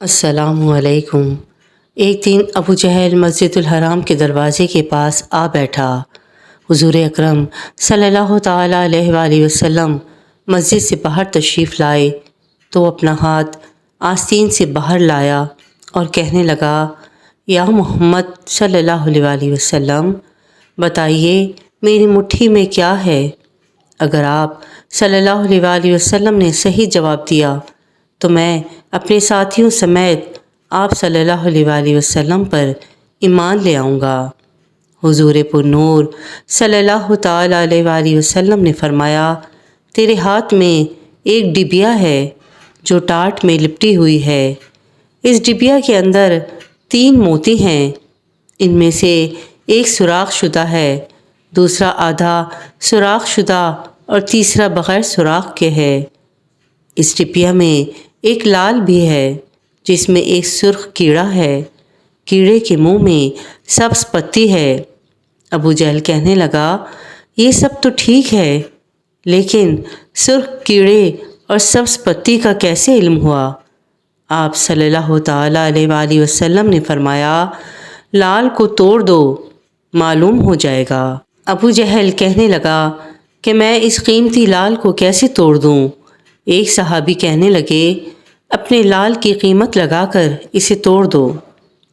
السلام علیکم۔ ایک دن ابو جہل مسجد الحرام کے دروازے کے پاس آ بیٹھا۔ حضور اکرم صلی اللہ تعالیٰ علیہ وآلہ وسلم مسجد سے باہر تشریف لائے تو اپنا ہاتھ آستین سے باہر لایا اور کہنے لگا، یا محمد صلی اللہ علیہ وآلہ وسلم، بتائیے میری مٹھی میں کیا ہے؟ اگر آپ صلی اللہ علیہ وآلہ وسلم نے صحیح جواب دیا تو میں اپنے ساتھیوں سمیت آپ صلی اللہ علیہ وآلہ وسلم پر ایمان لے آؤں گا۔ حضور پر نور صلی اللہ تعالیٰ علیہ وآلہ وسلم نے فرمایا، تیرے ہاتھ میں ایک ڈبیا ہے جو ٹاٹ میں لپٹی ہوئی ہے۔ اس ڈبیا کے اندر 3 موتی ہیں، ان میں سے ایک سوراخ شدہ ہے، دوسرا آدھا سوراخ شدہ اور تیسرا بغیر سوراخ کے ہے۔ اس ڈبیا میں ایک لال بھی ہے جس میں ایک سرخ کیڑا ہے، کیڑے کے منہ میں سبز پتی ہے۔ ابو جہل کہنے لگا، یہ سب تو ٹھیک ہے، لیکن سرخ کیڑے اور سبز پتی کا کیسے علم ہوا؟ آپ صلی اللہ تعالیٰ علیہ وآلہ وسلم نے فرمایا، لال کو توڑ دو، معلوم ہو جائے گا۔ ابو جہل کہنے لگا کہ میں اس قیمتی لال کو کیسے توڑ دوں؟ ایک صحابی کہنے لگے، اپنے لال کی قیمت لگا کر اسے توڑ دو۔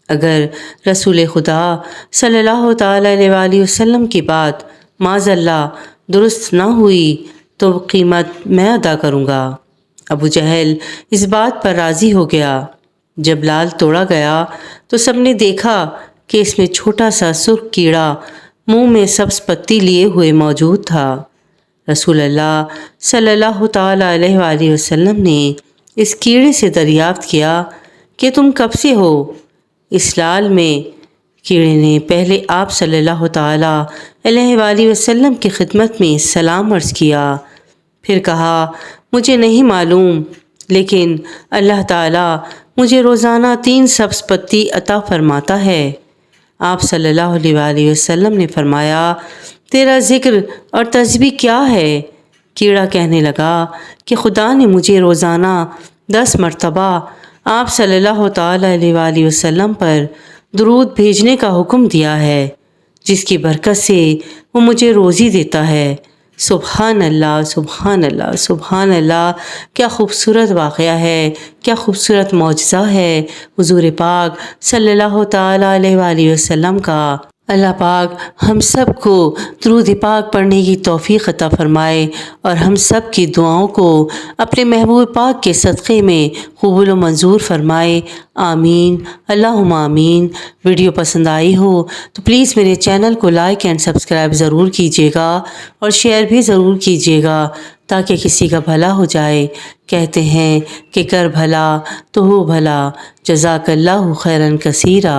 اگر رسول خدا صلی اللہ تعالیٰ علیہ وآلہ وسلم کی بات معاذ اللہ درست نہ ہوئی تو قیمت میں ادا کروں گا۔ ابو جہل اس بات پر راضی ہو گیا۔ جب لال توڑا گیا تو سب نے دیکھا کہ اس میں چھوٹا سا سرخ کیڑا منہ میں سبز پتی لیے ہوئے موجود تھا۔ رسول اللہ صلی اللہ تعالیٰ علیہ وآلہ وسلم نے اس کیڑے سے دریافت کیا کہ تم کب سے ہو؟ اس لال میں کیڑے نے پہلے آپ صلی اللہ تعالیٰ علیہ وآلہ وسلم کی خدمت میں سلام عرض کیا، پھر کہا، مجھے نہیں معلوم، لیکن اللہ تعالیٰ مجھے روزانہ 3 سبز پتی عطا فرماتا ہے۔ آپ صلی اللہ علیہ وآلہ وسلم نے فرمایا، تیرا ذکر اور تسبیح کیا ہے؟ کیڑا کہنے لگا کہ خدا نے مجھے روزانہ 10 مرتبہ آپ صلی اللہ تعالیٰ علیہ وآلہ وسلم پر درود بھیجنے کا حکم دیا ہے، جس کی برکت سے وہ مجھے روزی دیتا ہے۔ سبحان اللہ، سبحان اللہ، سبحان اللہ۔ کیا خوبصورت واقعہ ہے، کیا خوبصورت معجزہ ہے حضور پاک صلی اللہ تعالیٰ علیہ وآلہ وسلم کا۔ اللہ پاک ہم سب کو درود پاک پڑھنے کی توفیق عطا فرمائے اور ہم سب کی دعاؤں کو اپنے محبوب پاک کے صدقے میں قبول و منظور فرمائے، آمین، اللہم آمین۔ ویڈیو پسند آئی ہو تو پلیز میرے چینل کو لائک اینڈ سبسکرائب ضرور کیجیے گا اور شیئر بھی ضرور کیجیے گا تاکہ کسی کا بھلا ہو جائے۔ کہتے ہیں کہ کر بھلا تو ہو بھلا، جزاک اللہ خیرا کثیرا۔